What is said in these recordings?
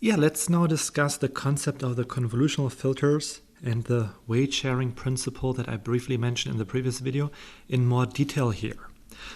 Yeah, let's now discuss the concept of the convolutional filters and the weight sharing principle that I briefly mentioned in the previous video in more detail here.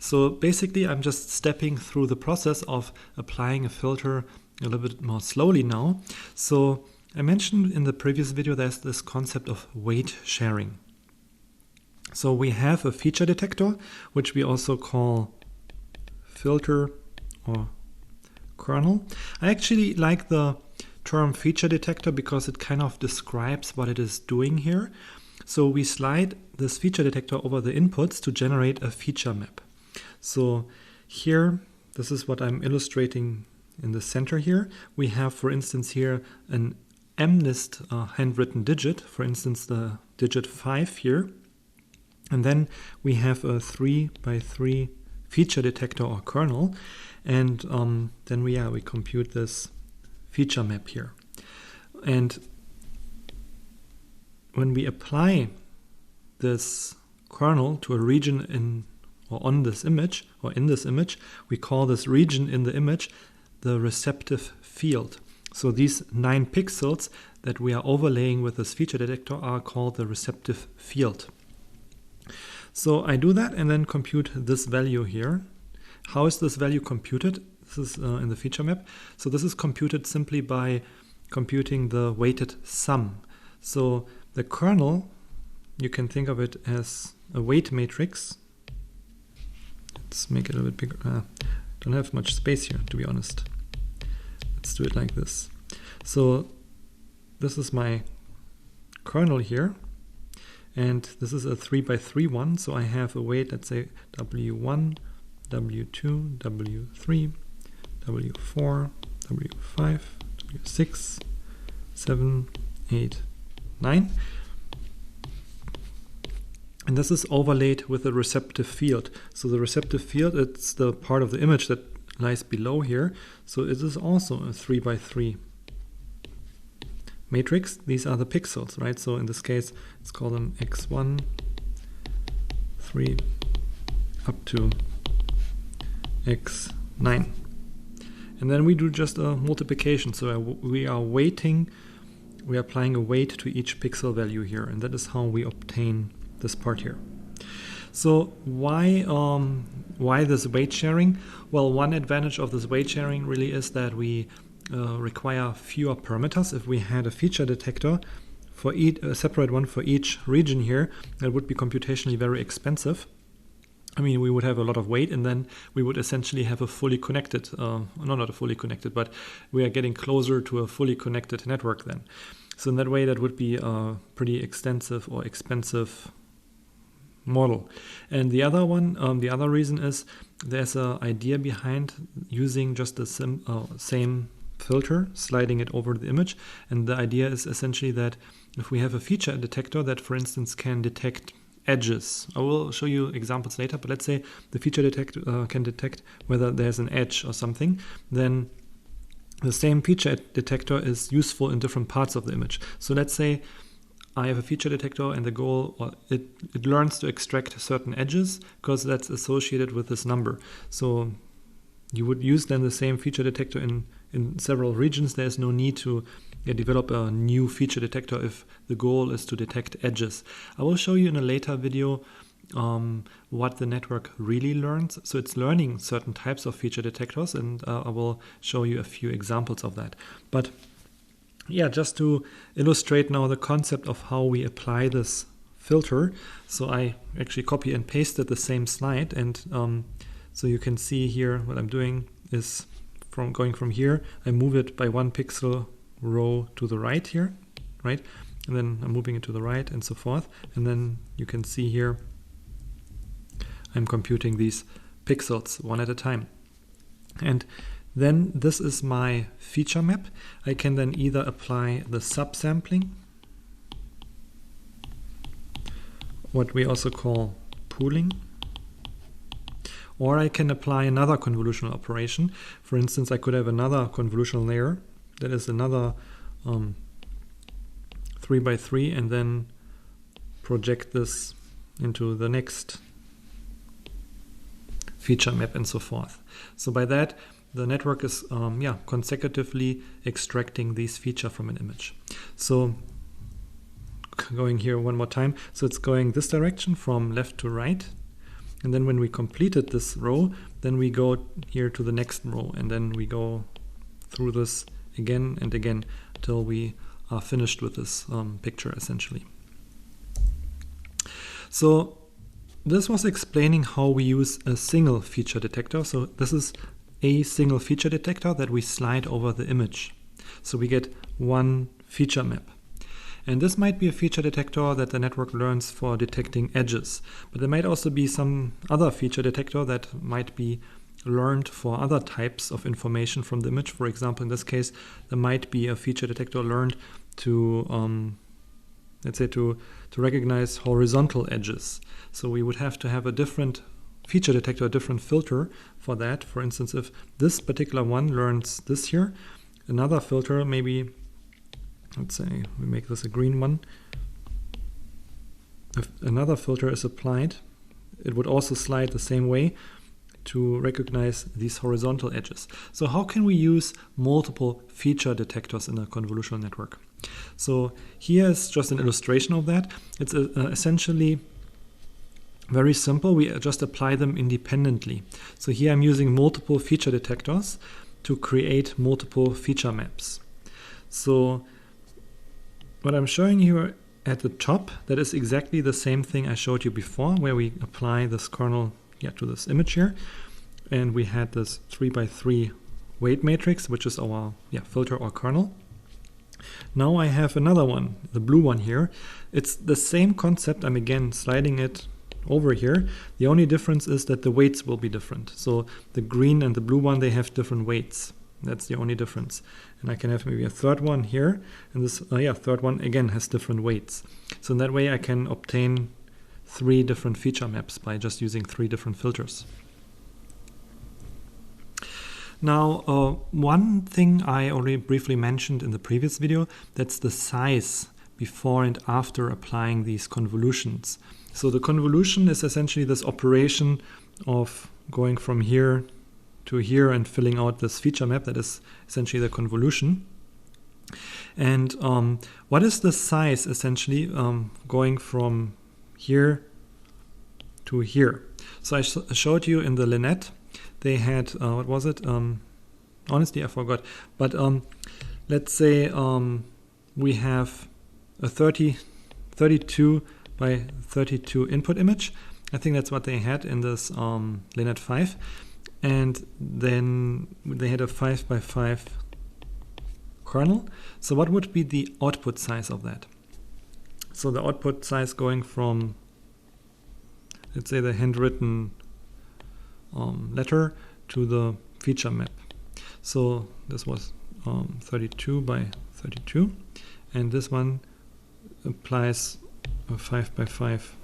So basically, I'm just stepping through the process of applying a filter a little bit more slowly now. So I mentioned in the previous video there's this concept of weight sharing. So we have a feature detector, which we also call filter or kernel. I actually like the term feature detector because it kind of describes what it is doing here. So we slide this feature detector over the inputs to generate a feature map. So here, this is what I'm illustrating in the center here. We have, for instance, here an MNIST handwritten digit, for instance, the digit 5 here. And then we have a 3x3 feature detector or kernel. And then we compute this feature map here. And when we apply this kernel to a region on this image, or in this image, we call this region in the image the receptive field. So these 9 pixels that we are overlaying with this feature detector are called the receptive field. So I do that and then compute this value here. How is this value computed? This is in the feature map. So this is computed simply by computing the weighted sum. So the kernel, you can think of it as a weight matrix. Let's make it a little bit bigger. Don't have much space here, to be honest. Let's do it like this. So this is my kernel here. And this is a 3x3 one. So I have a weight, let's say W1, W2, W3, W4, W5, W6, 7, 8, 9. And this is overlaid with a receptive field. So the receptive field, it's the part of the image that lies below here. So it is also a 3x3 matrix. These are the pixels, right? So in this case, let's call them x1, 3, up to x9. And then we do just a multiplication. So we are applying a weight to each pixel value here. And that is how we obtain this part here. So why this weight sharing? Well, one advantage of this weight sharing really is that we require fewer parameters. If we had a feature detector for a separate one for each region here, that would be computationally very expensive. I mean, we would have a lot of weight, and then we would essentially have a fully connected, not a fully connected, but we are getting closer to a fully connected network then. So in that way, that would be a pretty extensive or expensive model. And the other one, the other reason is there's an idea behind using just the same filter, sliding it over the image. And the idea is essentially that if we have a feature detector that, for instance, can detect edges. I will show you examples later, but let's say the feature detector can detect whether there's an edge or something, then the same feature detector is useful in different parts of the image. So let's say I have a feature detector and the goal, or it learns to extract certain edges because that's associated with this number. So you would use then the same feature detector in several regions. There's no need to develop a new feature detector if the goal is to detect edges. I will show you in a later video what the network really learns. So it's learning certain types of feature detectors, and I will show you a few examples of that. But yeah, just to illustrate now the concept of how we apply this filter. So I actually copy and pasted the same slide, and so you can see here what I'm doing is going from here, I move it by 1 pixel row to the right here, right? And then I'm moving it to the right and so forth. And then you can see here, I'm computing these pixels one at a time. And then this is my feature map. I can then either apply the subsampling, what we also call pooling, or I can apply another convolutional operation. For instance, I could have another convolutional layer that is another 3x3 and then project this into the next feature map and so forth. So by that, the network is consecutively extracting these feature from an image. So going here one more time, so it's going this direction from left to right, and then when we completed this row, then we go here to the next row, and then we go through this again and again till we are finished with this picture essentially. So this was explaining how we use a single feature detector. So this is a single feature detector that we slide over the image. So we get one feature map. And this might be a feature detector that the network learns for detecting edges. But there might also be some other feature detector that might be learned for other types of information from the image. For example, in this case, there might be a feature detector learned to let's say to recognize horizontal edges. So we would have to have a different feature detector, a different filter for that. For instance, if this particular one learns this here, another filter, maybe, let's say we make this a green one. If another filter is applied, it would also slide the same way to recognize these horizontal edges. So how can we use multiple feature detectors in a convolutional network? So here is just an illustration of that. It's essentially very simple. We just apply them independently. So here I'm using multiple feature detectors to create multiple feature maps. So what I'm showing you at the top, that is exactly the same thing I showed you before, where we apply this kernel to this image here. And we had this 3x3 weight matrix, which is our filter or kernel. Now I have another one, the blue one here. It's the same concept. I'm again sliding it over here. The only difference is that the weights will be different. So the green and the blue one, they have different weights. That's the only difference. And I can have maybe a third one here, and this third one again has different weights. So in that way I can obtain 3 different feature maps by just using 3 different filters. Now, one thing I already briefly mentioned in the previous video, that's the size before and after applying these convolutions. So the convolution is essentially this operation of going from here to here and filling out this feature map. That is essentially the convolution. And what is the size essentially going from here to here? So I showed you in the Linnet, they had, what was it? Honestly, I forgot. But let's say we have a 32 by 32 input image. I think that's what they had in this Linnet 5. And then they had a 5 by 5 kernel. So what would be the output size of that? So the output size going from, let's say, the handwritten letter to the feature map. So this was 32 by 32, and this one applies a 5 by 5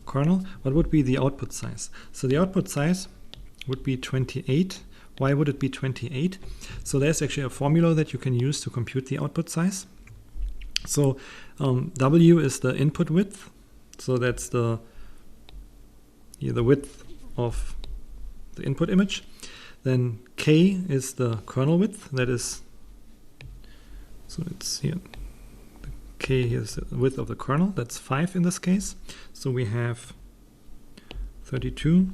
kernel. What would be the output size? So the output size would be 28. Why would it be 28? So there's actually a formula that you can use to compute the output size. So W is the input width. So that's the width of the input image. Then K is the kernel width. That is, so it's here. The K is the width of the kernel. That's 5 in this case. So we have 32,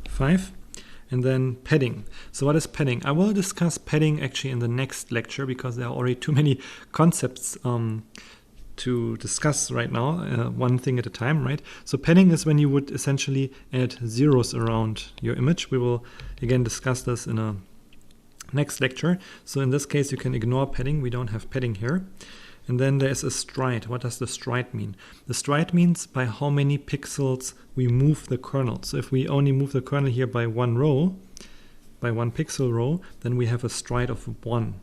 5. And then padding. So what is padding? I will discuss padding actually in the next lecture because there are already too many concepts to discuss right now, one thing at a time, right? So padding is when you would essentially add zeros around your image. We will again discuss this in a next lecture. So in this case, you can ignore padding. We don't have padding here. And then there's a stride. What does the stride mean? The stride means by how many pixels we move the kernel. So if we only move the kernel here by 1 row, by 1 pixel row, then we have a stride of 1.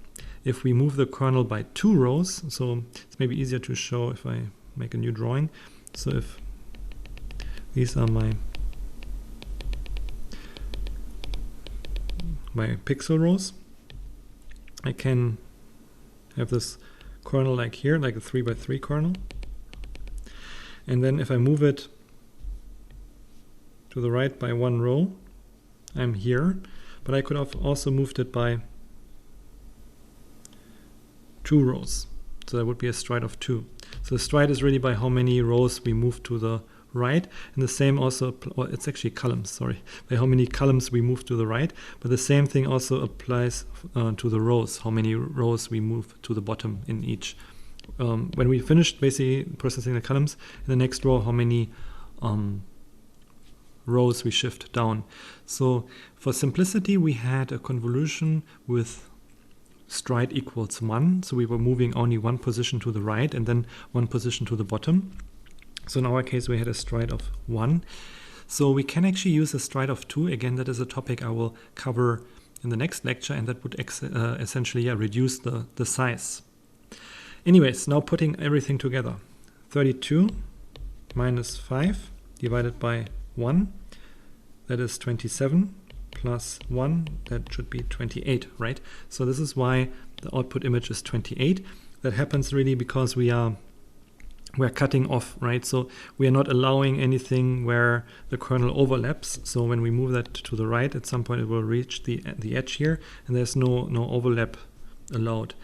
If we move the kernel by 2 rows, so it's maybe easier to show if I make a new drawing. So if these are my pixel rows, I can have this kernel like here, like a 3 by 3 kernel. And then if I move it to the right by 1 row. I'm here, but I could have also moved it by 2 rows. So that would be a stride of 2. So the stride is really by how many rows we move to the right, and the same also, or it's actually columns, sorry, by how many columns we move to the right, but the same thing also applies to the rows, how many rows we move to the bottom in each. When we finished basically processing the columns, in the next row, how many rows we shift down. So for simplicity, we had a convolution with stride equals 1, so we were moving only 1 position to the right and then 1 position to the bottom. So in our case, we had a stride of 1. So we can actually use a stride of 2. Again, that is a topic I will cover in the next lecture, and that would essentially reduce the size. Anyways, now putting everything together. 32 minus 5 divided by 1, that is 27, plus 1, that should be 28, right? So this is why the output image is 28. That happens really because we're cutting off, right? So we are not allowing anything where the kernel overlaps. So when we move that to the right, at some point it will reach the edge here, and there's no overlap allowed.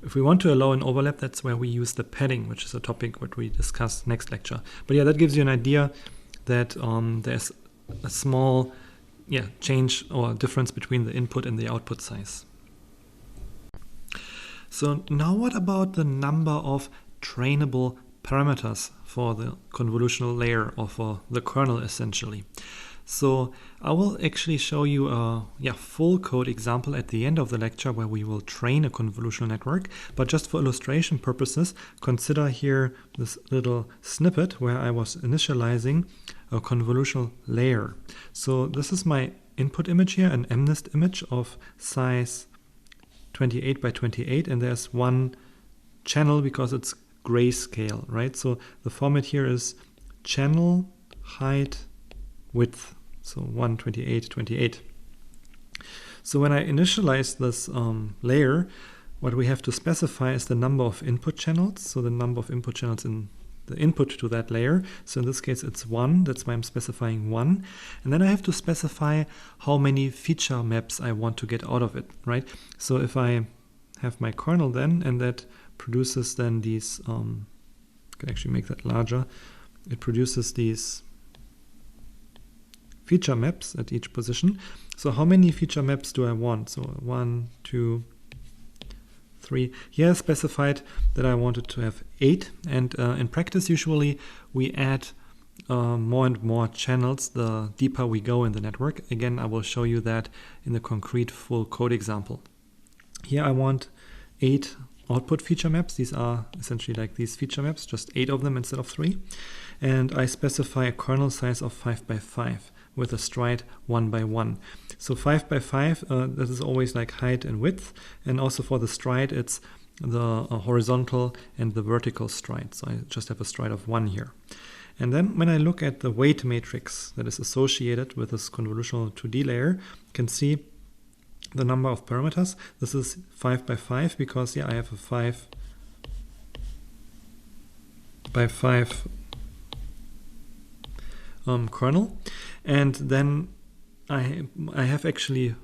If we want to allow an overlap, that's where we use the padding, which is a topic what we discuss next lecture. But yeah, that gives you an idea that there's a small change or difference between the input and the output size. So now what about the number of trainable parameters for the convolutional layer, or for the kernel essentially? So I will actually show you a full code example at the end of the lecture where we will train a convolutional network. But just for illustration purposes, consider here this little snippet where I was initializing a convolutional layer. So this is my input image here, an MNIST image of size 28 by 28, and there's one channel because it's grayscale, right? So the format here is channel height width, so 128, 28. So when I initialize this layer, what we have to specify is the number of input channels, so the number of input channels in the input to that layer. So in this case it's 1, that's why I'm specifying 1. And then I have to specify how many feature maps I want to get out of it, right? So if I have my kernel then, and that produces then these, I can actually make that larger, it produces these feature maps at each position. So how many feature maps do I want? So 1, 2, 3. Here I specified that I wanted to have 8, and in practice usually we add more and more channels the deeper we go in the network. Again, I will show you that in the concrete full code example. Here I want 8 output feature maps. These are essentially like these feature maps, just 8 of them instead of 3. And I specify a kernel size of 5 by 5 with a stride 1 by 1. So 5 by 5, this is always like height and width. And also for the stride, it's the horizontal and the vertical stride. So I just have a stride of 1 here. And then when I look at the weight matrix that is associated with this convolutional 2D layer, you can see the number of parameters. This is 5 by 5 because I have a 5 by 5 kernel, and then I have actually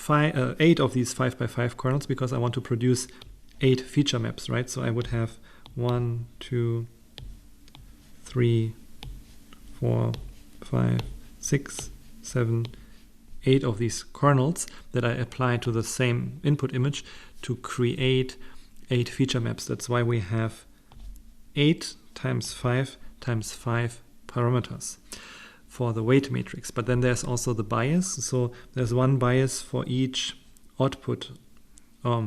8 of these 5 by 5 kernels because I want to produce 8 feature maps, right? So I would have 1, 2, 3, 4, 5, 6, 7, 8 of these kernels that I apply to the same input image to create 8 feature maps. That's why we have 8 times 5 times 5 parameters for the weight matrix. But then there's also the bias. So there's one bias for each output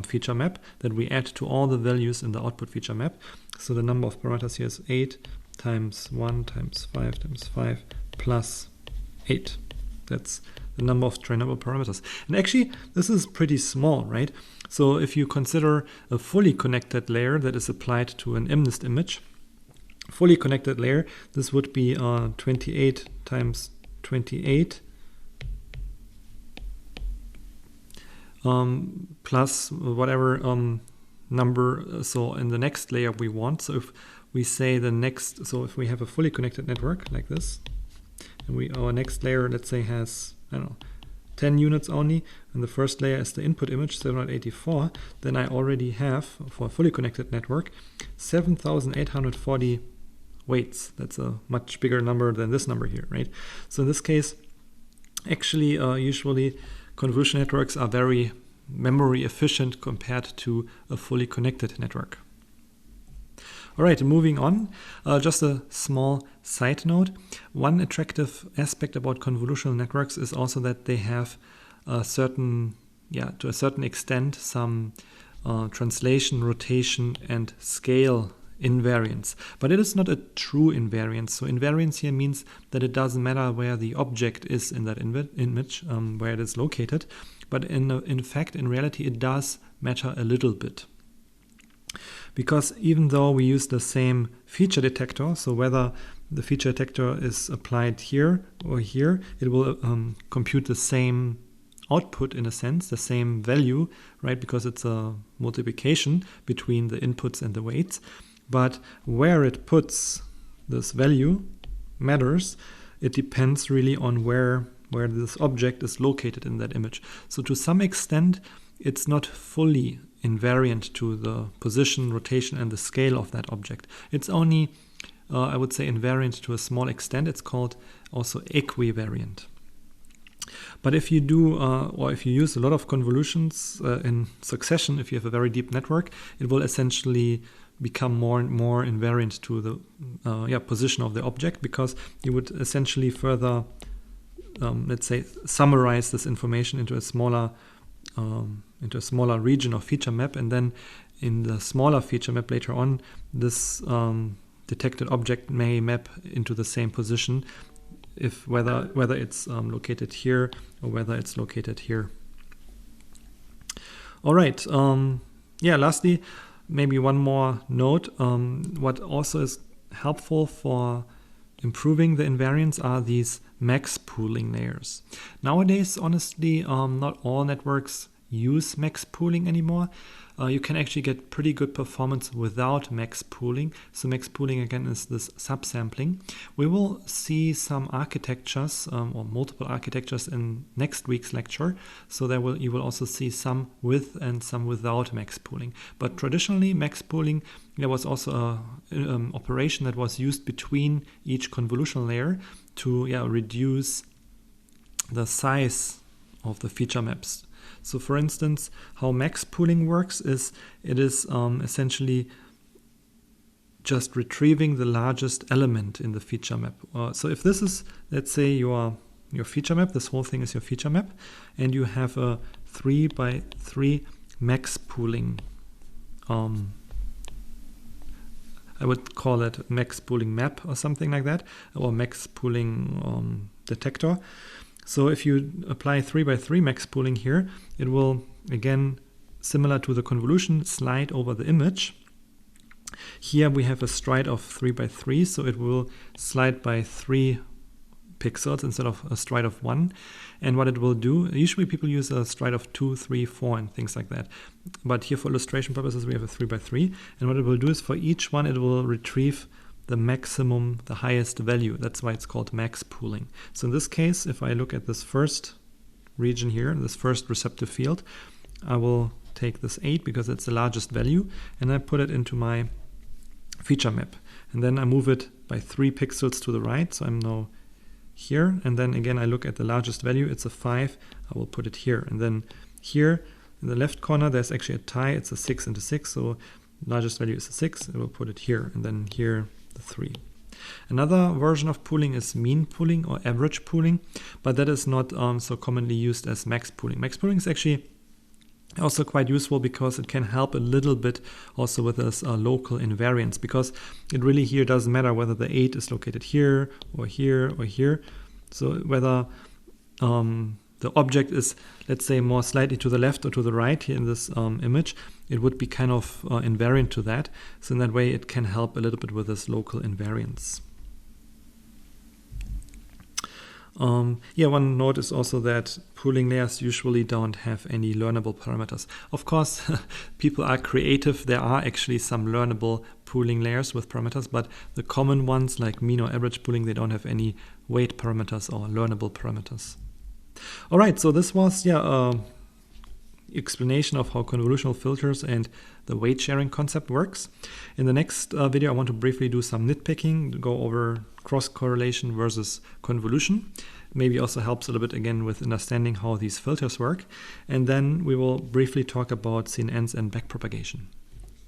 feature map that we add to all the values in the output feature map. So the number of parameters here is 8 times 1 times 5 times 5 plus 8. That's the number of trainable parameters. And actually, this is pretty small, right? So if you consider a fully connected layer that is applied to an MNIST image, fully connected layer, this would be 28 times 28 plus whatever number. So in the next layer we want. So if we say the next, so if we have a fully connected network like this, and our next layer, let's say, has, I don't know, 10 units only, and the first layer is the input image, 784, then I already have, for a fully connected network, 7,840 weights. That's a much bigger number than this number here, right? So in this case, actually, usually convolutional networks are very memory efficient compared to a fully connected network. All right, moving on, just a small side note. One attractive aspect about convolutional networks is also that they have a certain, to a certain extent, some translation, rotation, and scale invariance. But it is not a true invariance. So invariance here means that it doesn't matter where the object is in that image, where it is located. But in fact, in reality, it does matter a little bit. Because even though we use the same feature detector, so whether the feature detector is applied here or here, it will compute the same output in a sense, the same value, right? Because it's a multiplication between the inputs and the weights. But where it puts this value matters. It depends really on where this object is located in that image. So to some extent, it's not fully invariant to the position, rotation, and the scale of that object. It's only, I would say, invariant to a small extent. It's called also equivariant. But if you do, or if you use a lot of convolutions in succession, if you have a very deep network, it will essentially become more and more invariant to the position of the object, because you would essentially further, let's say, summarize this information into a smaller region of feature map, and then in the smaller feature map later on, this detected object may map into the same position, if whether it's located here or whether it's located here. All right. Lastly, maybe one more note. What also is helpful for improving the invariance are these max pooling layers. Nowadays, honestly, not all networks use max pooling anymore. You can actually get pretty good performance without max pooling. So max pooling again is this subsampling. We will see some architectures or multiple architectures in next week's lecture. So you will also see some with and some without max pooling. But traditionally, max pooling, there was also an operation that was used between each convolutional layer to reduce the size of the feature maps. So for instance, how max pooling works is it is essentially just retrieving the largest element in the feature map. So if this is, let's say, your feature map, this whole thing is your feature map, and you have a 3x3 max pooling, I would call it max pooling map or something like that, or max pooling detector. So if you apply 3x3 max pooling here, it will, again, similar to the convolution, slide over the image. Here we have a stride of 3x3, so it will slide by 3 pixels instead of a stride of 1. And what it will do, usually people use a stride of 2, 3, 4 and things like that. But here for illustration purposes, we have a 3x3. And what it will do is for each one, it will retrieve the maximum, the highest value. That's why it's called max pooling. So in this case, if I look at this first region here, this first receptive field, I will take this 8 because it's the largest value, and I put it into my feature map. And then I move it by 3 pixels to the right, so I'm now here. And then again, I look at the largest value, it's a 5, I will put it here. And then here in the left corner, there's actually a tie, it's a 6 and a 6, so largest value is a 6, I will put it here. And then here, the 3. Another version of pooling is mean pooling or average pooling, but that is not so commonly used as max pooling. Max pooling is actually also quite useful because it can help a little bit also with this local invariance, because it really here doesn't matter whether the 8 is located here or here or here. So whether the object is, let's say, more slightly to the left or to the right here in this image, it would be kind of invariant to that. So in that way, it can help a little bit with this local invariance. Yeah, one note is also that pooling layers usually don't have any learnable parameters. Of course, people are creative. There are actually some learnable pooling layers with parameters, but the common ones like mean or average pooling, they don't have any weight parameters or learnable parameters. All right, so this was explanation of how convolutional filters and the weight sharing concept works. In the next video, I want to briefly do some nitpicking, go over cross correlation versus convolution. Maybe also helps a little bit again with understanding how these filters work. And then we will briefly talk about CNNs and backpropagation.